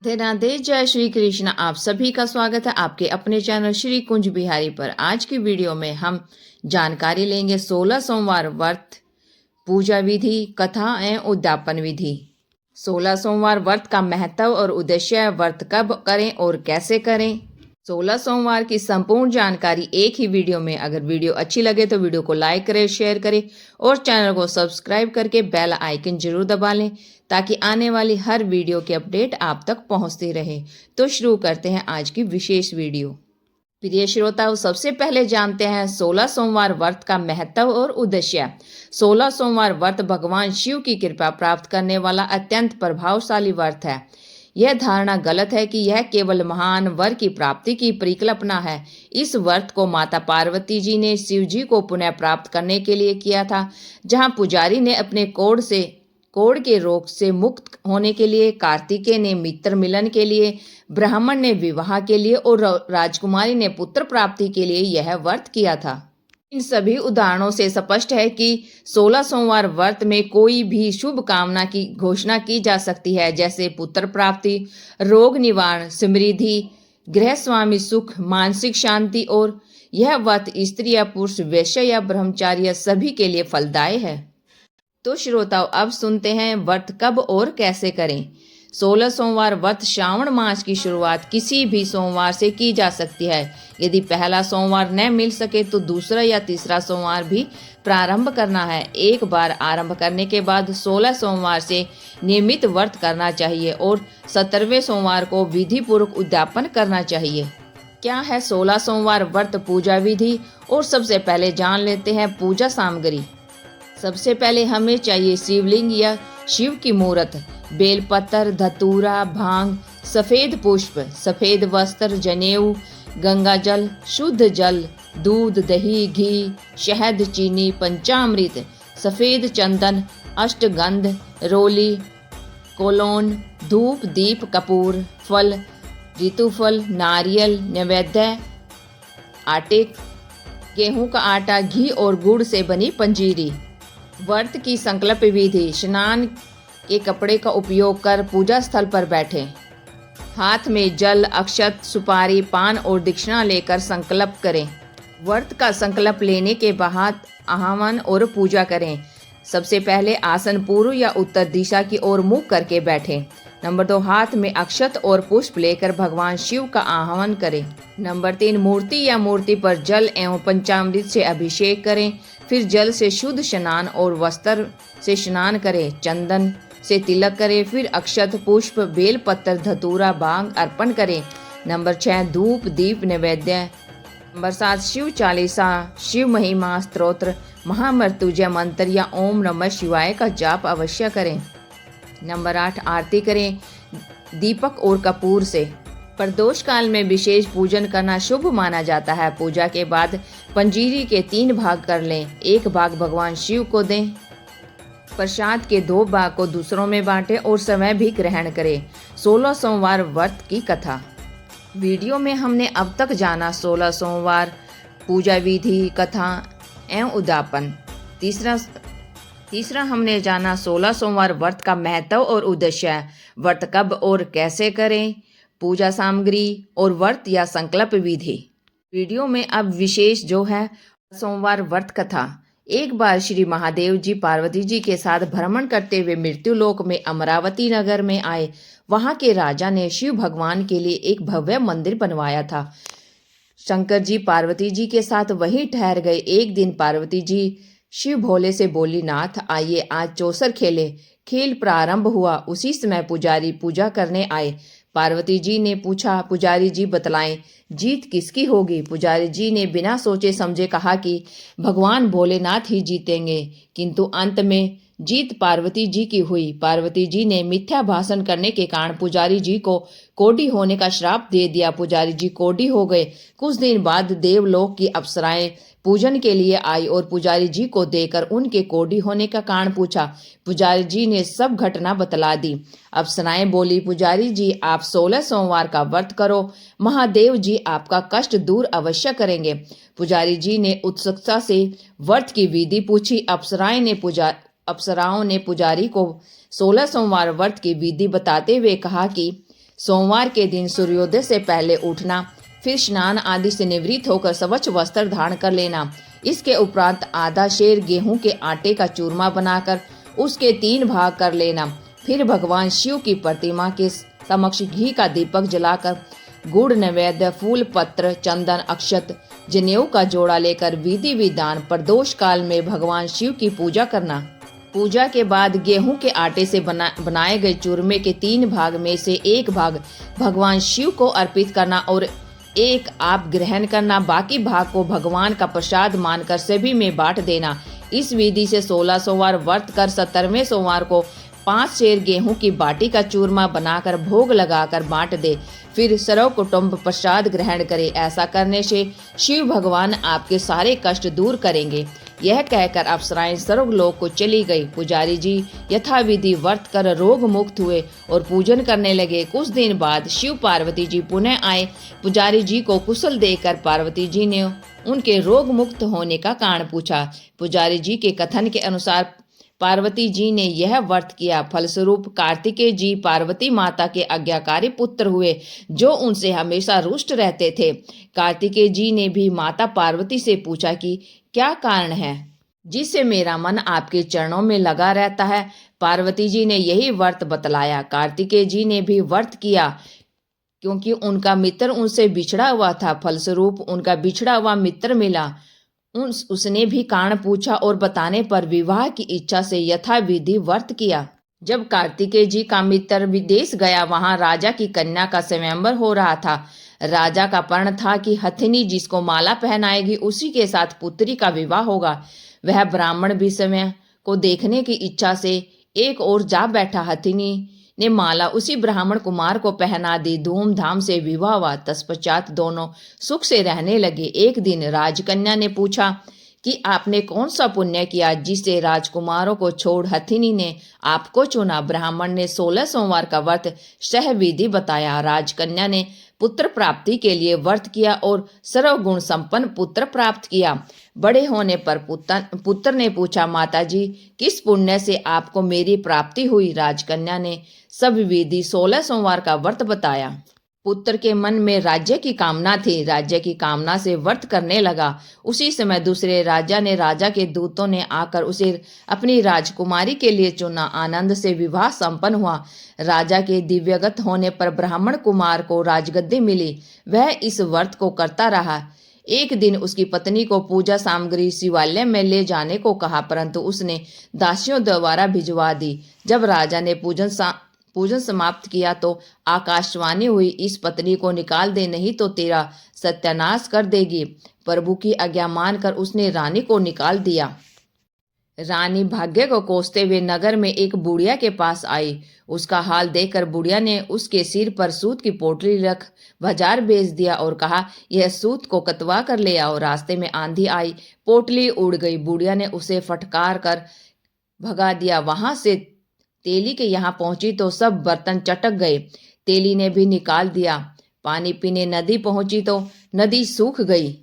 राधे राधे, जय श्री कृष्ण। आप सभी का स्वागत है आपके अपने चैनल श्री कुंज बिहारी पर। आज की वीडियो में हम जानकारी लेंगे 16 सोमवार व्रत, पूजा विधि, कथा एवं उद्यापन विधि। 16 सोमवार व्रत का महत्व और उद्देश्य, व्रत कब करें और कैसे करें। 16 सोमवार की संपूर्ण जानकारी एक ही वीडियो में। अगर वीडियो अच्छी लगे तो वीडियो को लाइक करें, शेयर करें और चैनल को सब्सक्राइब करके बेल आइकन जरूर दबा लें ताकि आने वाली हर वीडियो की अपडेट आप तक पहुंचती रहे। तो शुरू करते हैं आज की विशेष वीडियो। प्रिय श्रोताओं, सबसे पहले जानते हैं 16 सोमवार व्रत का महत्व और उद्देश्य। 16 सोमवार व्रत भगवान शिव की कृपा प्राप्त करने वाला अत्यंत प्रभावशाली व्रत है। यह धारणा गलत है कि यह केवल महान वर की प्राप्ति की परिकल्पना है। इस व्रत को माता पार्वती जी ने शिव जी को पुनः प्राप्त करने के लिए किया था, जहां पुजारी ने अपने कोढ़ के रोग से मुक्त होने के लिए, कार्तिकेय ने मित्र मिलन के लिए, ब्राह्मण ने विवाह के लिए और राजकुमारी ने पुत्र प्राप्ति के लिए यह व्रत किया था। इन सभी उदाहरणों से स्पष्ट है कि 16 सोमवार व्रत में कोई भी शुभ कामना की घोषणा की जा सकती है, जैसे पुत्र प्राप्ति, रोग निवारण, समृद्धि, गृह स्वामी सुख, मानसिक शांति। और यह व्रत स्त्री या पुरुष, वैश्य या ब्रह्मचारी सभी के लिए फलदायी है। तो श्रोताओं, अब सुनते हैं व्रत कब और कैसे करें। 16 सोमवार व्रत श्रावण मास की शुरुआत किसी भी सोमवार से की जा सकती है। यदि पहला सोमवार न मिल सके तो दूसरा या तीसरा सोमवार भी प्रारंभ करना है। एक बार आरंभ करने के बाद 16 सोमवार से नियमित व्रत करना चाहिए और 17वें सोमवार को विधि पूर्वक उद्यापन करना चाहिए। क्या है 16 सोमवार व्रत पूजा विधि, और सबसे पहले जान लेते हैं पूजा सामग्री। सबसे पहले हमें चाहिए शिवलिंग या शिव की मूर्त, बेलपत्र, धतूरा, भांग, सफेद पुष्प, सफेद वस्त्र, जनेऊ, गंगा जल, शुद्ध जल, दूध, दही, घी, शहद, चीनी, पंचामृत, सफेद चंदन, अष्टगंध, रोली, कोलोन, धूप, दीप, कपूर, फल, ऋतुफल, नारियल, नैवेद्य, आटे, गेहूं का आटा, घी और गुड़ से बनी पंजीरी। व्रत की संकल्प विधि। स्नान के कपड़े का उपयोग कर पूजा स्थल पर बैठें। हाथ में जल, अक्षत, सुपारी, पान और दक्षिणा लेकर संकल्प करें। व्रत का संकल्प लेने के बाद आह्वान और पूजा करें। सबसे पहले आसन पूर्व या उत्तर दिशा की ओर मुख करके बैठें। नंबर 2, हाथ में अक्षत और पुष्प लेकर भगवान शिव का आह्वान करें। नंबर 3, मूर्ति या मूर्ति पर जल एवं पंचामृत से अभिषेक करें। फिर जल से शुद्ध स्नान और वस्त्र से स्नान करें। चंदन से तिलक करें। फिर अक्षत, पुष्प, बेल पत्र, धतूरा, भांग अर्पण करें। नंबर 6, धूप, दीप, नैवेद्य। नंबर 7, शिव चालीसा, शिव महिमा स्तोत्र, महामृत्युंजय मंत्र या ओम नमः शिवाय का जाप अवश्य करें। नंबर 8, आरती करें दीपक और कपूर से। प्रदोष काल में विशेष पूजन करना शुभ माना जाता है। पूजा के बाद पंजीरी के 3 भाग कर लें। एक भाग भगवान शिव को दें। प्रसाद के 2 भाग को दूसरों में बांटें और समय भी ग्रहण करें। 16 सोमवार व्रत की कथा। वीडियो में हमने अब तक जाना 16 सोमवार, पूजा विधि, कथा एवं उद्यापन। तीसरा हमने जाना 16 सोमवार व्रत का महत्व और उद्देश्य, व्रत कब और कैसे करें, पूजा सामग्री और व्रत या संकल्प विधि। वीडियो में अब विशेष जो है सोमवार व्रत कथा। एक बार श्री महादेव जी पार्वती जी के साथ भ्रमण करते हुए मृत्युलोक में अमरावती नगर में आए। वहां के राजा ने शिव भगवान के लिए एक भव्य मंदिर बनवाया था। शंकर जी पार्वती जी के साथ वहीं ठहर गए। एक दिन पार्वती जी शिव भोले से बोली, नाथ आइए आज चौसर खेले। खेल प्रारंभ हुआ। उसी समय पुजारी पूजा करने आए। पार्वती जी ने पूछा, पुजारी जी बतलाएं जीत किसकी होगी। पुजारी जी ने बिना सोचे समझे कहा कि भगवान भोलेनाथ ही जीतेंगे, किंतु अंत में जीत पार्वती जी की हुई। पार्वती जी ने मिथ्या भाषण करने के कारण पुजारी जी को कोढ़ी होने का श्राप दे दिया। पुजारी जी कोढ़ी हो गए। कुछ दिन बाद देवलोक की अप्सराएं पूजन के लिए आई और पुजारी जी को देकर उनके कोढ़ी होने का कारण पूछा। पुजारी जी ने सब घटना बतला दी। अप्सराएं बोली, पुजारी जी आप 16 सोमवार का व्रत करो, महादेव जी आपका कष्ट दूर अवश्य करेंगे। पुजारी जी ने उत्सुकता से व्रत की विधि पूछी। अप्सराओं ने पुजारी को 16 सोमवार व्रत की विधि बताते हुए कहा कि सोमवार के दिन सूर्योदय से पहले उठना, फिर स्नान आदि से निवृत्त होकर स्वच्छ वस्त्र धारण कर लेना। इसके उपरांत आधा शेर गेहूं के आटे का चूरमा बनाकर उसके 3 भाग कर लेना। फिर भगवान शिव की प्रतिमा के समक्ष घी का दीपक जलाकर गुड़, नैवेद्य, फूल, पत्र, चंदन, अक्षत, जनेऊ का जोड़ा लेकर विधि विधान प्रदोष काल में भगवान शिव की पूजा करना। पूजा के बाद गेहूं के आटे से बनाए गए चूरमे के 3 भाग में से 1 भाग भगवान शिव को अर्पित करना और 1 आप ग्रहण करना। बाकी भाग को भगवान का प्रसाद मानकर सभी में बांट देना। इस विधि से 16 सोमवार व्रत कर 17वें सोमवार को 5 सेर गेहूं की बाटी का चूरमा बनाकर भोग लगाकर बांट दे। फिर सर्व कुटुंब प्रसाद ग्रहण करे। ऐसा करने से शिव भगवान आपके सारे कष्ट दूर करेंगे। यह कहकर अप्सराएं स्वर्गलोक को चली गई। पुजारी जी यथाविधि व्रत कर रोग मुक्त हुए और पूजन करने लगे। कुछ दिन बाद शिव पार्वती जी पुनः आए। पुजारी जी को कुशल देकर पार्वती जी ने उनके रोग मुक्त होने का कारण पूछा। पुजारी जी के कथन के अनुसार पार्वती जी ने यह व्रत किया। फलस्वरूप कार्तिकेय जी पार्वती माता के आज्ञाकारी पुत्र हुए, जो उनसे हमेशा रुष्ट रहते थे। कार्तिकेय जी ने भी माता पार्वती से पूछा कि क्या कारण है जिससे मेरा मन आपके चरणों में लगा रहता है। पार्वती जी ने यही व्रत बतलाया। कार्तिकेय जी ने भी व्रत किया क्योंकि उनका मित्र उनसे बिछड़ा हुआ था। फलस्वरूप उनका बिछड़ा हुआ मित्र मिला। उसने भी कारण पूछा और बताने पर विवाह की इच्छा से यथाविधि व्रत किया। जब कार्तिकेय जी का मित्र विदेश गया, वहां राजा की कन्या का स्वयंवर हो रहा था। राजा का प्रण था कि हथिनी जिसको माला पहनाएगी उसी के साथ पुत्री का विवाह होगा। वह ब्राह्मण भी समय को देखने की इच्छा से एक ओर जा बैठा। हथिनी ने माला उसी ब्राह्मण कुमार को पहना दी। धूमधाम से विवाह हुआ। तत्पश्चात दोनों सुख से रहने लगे। एक दिन राजकन्या ने पूछा कि आपने कौन सा पुण्य किया जिससे राजकुमारों को छोड़ हथिनी ने आपको चुना। ब्राह्मण ने 16 सोमवार का व्रत सहविधि बताया। राजकन्या ने पुत्र प्राप्ति के लिए व्रत किया और सर्वगुण संपन्न पुत्र प्राप्त किया। बड़े होने पर पुत्र ने पूछा, माताजी किस पुण्य से आपको मेरी प्राप्ति हुई। राजकन्या ने सब विधि 16 सोमवार का व्रत बताया। पुत्र के मन में राज्य की कामना थी। राज्य की कामना से व्रत करने लगा। उसी समय दूसरे राजा के दूतों ने आकर उसे अपनी राजकुमारी के लिए चुना। आनंद से विवाह संपन्न हुआ। राजा के दिव्यगत होने पर ब्राह्मण कुमार को राजगद्दी मिली। वह इस व्रत को करता रहा। एक दिन उसकी पत्नी को पूजा सामग्री शिवालय में ले जाने को कहा, परंतु उसने दासियों द्वारा भिजवा दी। जब राजा ने पूजन समाप्त किया तो आकाशवाणी हुई, इस पत्नी को निकाल दे, नहीं तो तेरा सत्यानाश कर देगी। प्रभु की आज्ञा मानकर उसने रानी को निकाल दिया। रानी भाग्य को कोसते हुए नगर में एक बुढ़िया के पास आई। उसका हाल देखकर बुढ़िया ने उसके सिर पर सूत की पोटली रख बाजार भेज दिया और कहा, यह सूत को कतवा कर ले आओ। रास्ते में आंधी आई, पोटली उड़ गई। बुढ़िया ने उसे फटकार कर भगा दिया। वहां से तेली के यहाँ पहुंची तो सब बर्तन चटक गए। तेली ने भी निकाल दिया। पानी पीने नदी पहुंची तो नदी सूख गई।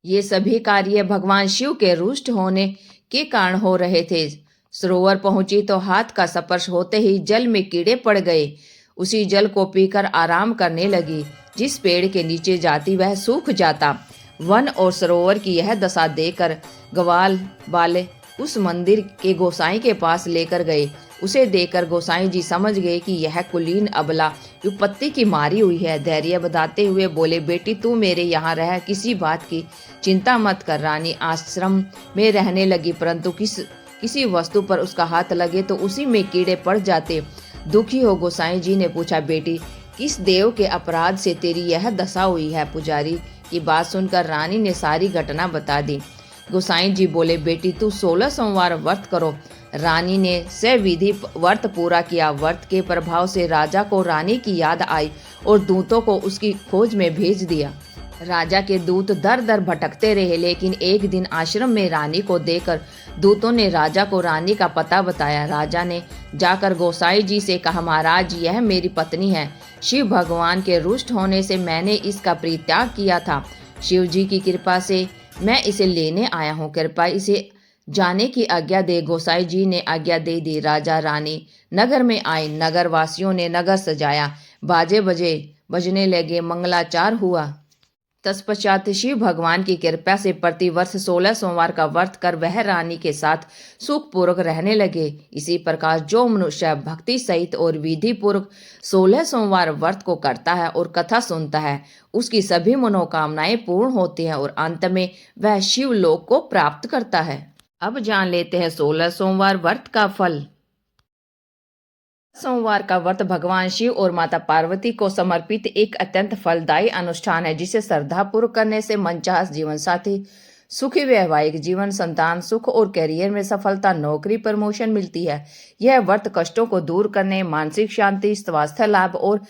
ये सभी कार्य भगवान शिव के रुष्ट होने के कारण हो रहे थे। सरोवर पहुंची तो हाथ का स्पर्श होते ही जल में कीड़े पड़ गए। उसी जल को पीकर आराम करने लगी। जिस पेड़ के नीचे जाती वह सूख जाता। वन और सरोवर की यह दशा देखकर ग्वाल वाले उस मंदिर के गोसाई के पास लेकर गए। उसे देखकर गोसाई जी समझ गए कि यह कुलीन अबला विपत्ति की मारी हुई है। धैर्य बताते हुए बोले, बेटी तू मेरे यहाँ रह, किसी बात की चिंता मत कर। रानी आश्रम में रहने लगी, परंतु किसी वस्तु पर उसका हाथ लगे तो उसी में कीड़े पड़ जाते। दुखी हो गोसाई जी ने पूछा, बेटी किस देव के अपराध से तेरी यह दशा हुई है। पुजारी की बात सुनकर रानी ने सारी घटना बता दी। गोसाई जी बोले, बेटी तू 16 सोमवार व्रत करो। रानी ने सविधि व्रत पूरा किया। व्रत के प्रभाव से राजा को रानी की याद आई और दूतों को उसकी खोज में भेज दिया। राजा के दूत दर दर भटकते रहे, लेकिन एक दिन आश्रम में रानी को देखकर दूतों ने राजा को रानी का पता बताया। राजा ने जाकर गोसाई जी से कहा, महाराज यह मेरी पत्नी है। शिव भगवान के रुष्ट होने से मैंने इसका परित्याग किया था। शिव जी की कृपा से मैं इसे लेने आया हूँ, कृपया इसे जाने की आज्ञा दे। गोसाई जी ने आज्ञा दे दी। राजा रानी नगर में आए। नगर वासियों ने नगर सजाया। बाजे बजने लगे, मंगलाचार हुआ। तत्पश्चात शिव भगवान की कृपा से प्रतिवर्ष 16 सोमवार का व्रत कर वह रानी के साथ सुखपूर्वक रहने लगे। इसी प्रकार जो मनुष्य भक्ति सहित और विधि पूर्वक 16 सोमवार व्रत को करता है और कथा सुनता है, उसकी सभी मनोकामनाएं पूर्ण होती हैं और अंत में वह शिवलोक को प्राप्त करता है। अब जान लेते हैं 16 सोमवार व्रत का फल। सोमवार का व्रत भगवान शिव और माता पार्वती को समर्पित एक अत्यंत फलदायी अनुष्ठान है, जिसे श्रद्धापूर्वक करने से मनचाहा जीवन साथी, सुखी वैवाहिक जीवन, संतान सुख और करियर में सफलता, नौकरी प्रमोशन मिलती है। यह व्रत कष्टों को दूर करने, मानसिक शांति, स्वास्थ्य लाभ और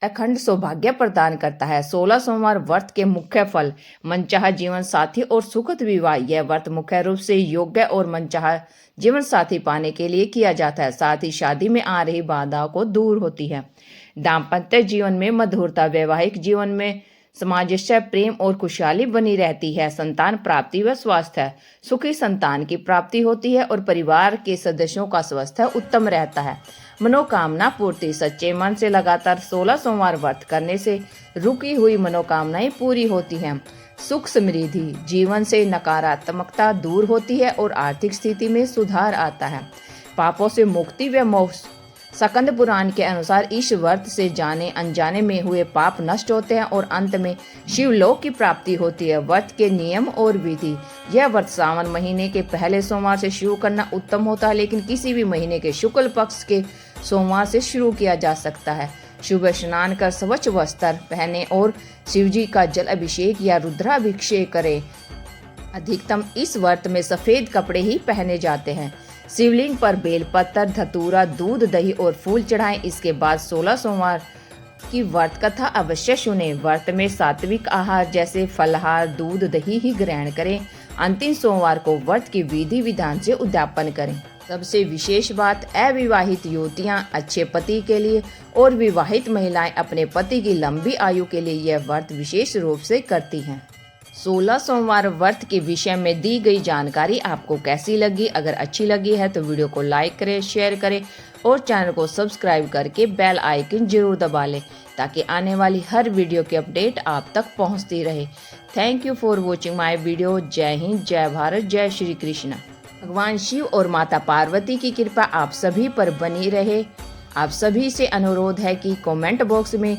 अखंड सौभाग्य प्रदान करता है। 16 सोमवार व्रत के मुख्य फल: मनचाहा जीवन साथी और सुखद विवाह। यह व्रत मुख्य रूप से योग्य और मनचाहा जीवन साथी पाने के लिए किया जाता है। साथ ही शादी में आ रही बाधाओं को दूर होती है। दाम्पत्य जीवन में मधुरता, वैवाहिक जीवन में सामंजस्य, प्रेम और खुशहाली बनी रहती है। संतान प्राप्ति व स्वास्थ्य: सुखी संतान की प्राप्ति होती है और परिवार के सदस्यों का स्वास्थ्य उत्तम रहता है। मनोकामना पूर्ति: सच्चे मन से लगातार 16 सोमवार व्रत करने से रुकी हुई मनोकामनाएं पूरी होती हैं। सुख समृद्धि: जीवन से नकारात्मकता दूर होती है और आर्थिक स्थिति में सुधार आता है। पापों से मुक्ति व मोक्ष: स्कंद पुराण के अनुसार इस व्रत से जाने अनजाने में हुए पाप नष्ट होते हैं और अंत में शिवलोक की प्राप्ति होती है। व्रत के नियम और विधि: यह व्रत सावन महीने के पहले सोमवार से शुरू करना उत्तम होता है, लेकिन किसी भी महीने के शुक्ल पक्ष के सोमवार से शुरू किया जा सकता है। सुबह स्नान कर स्वच्छ वस्त्र पहने और शिवजी का जल अभिषेक या रुद्राभिषेक करें। अधिकतम इस व्रत में सफेद कपड़े ही पहने जाते हैं। शिवलिंग पर बेलपत्र, धतूरा, दूध, दही और फूल चढ़ाएं। इसके बाद 16 सोमवार की व्रत कथा अवश्य सुने। व्रत में सात्विक आहार जैसे फलाहार, दूध, दही ही ग्रहण करें। अंतिम सोमवार को व्रत की विधि विधान से उद्यापन करें। सबसे विशेष बात, अविवाहित युवतियां अच्छे पति के लिए और विवाहित महिलाएं अपने पति की लंबी आयु के लिए यह व्रत विशेष रूप से करती हैं। 16 सोमवार व्रत के विषय में दी गई जानकारी आपको कैसी लगी? अगर अच्छी लगी है तो वीडियो को लाइक करें, शेयर करें और चैनल को सब्सक्राइब करके बेल आइकन जरूर दबा लें, ताकि आने वाली हर वीडियो की अपडेट आप तक पहुंचती रहे। Thank you for watching my video. जय हिंद, जय भारत, जय श्री कृष्ण। भगवान शिव और माता पार्वती की कृपा आप सभी पर बनी रहे। आप सभी से अनुरोध है कि कमेंट बॉक्स में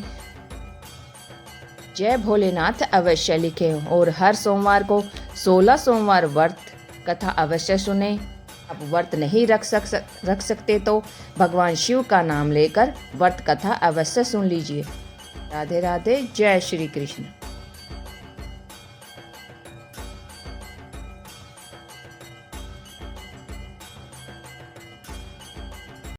जय भोलेनाथ अवश्य लिखें और हर सोमवार को 16 सोमवार व्रत कथा अवश्य सुने। आप व्रत नहीं रख सकते तो भगवान शिव का नाम लेकर व्रत कथा अवश्य सुन लीजिए। राधे राधे, जय श्री कृष्ण।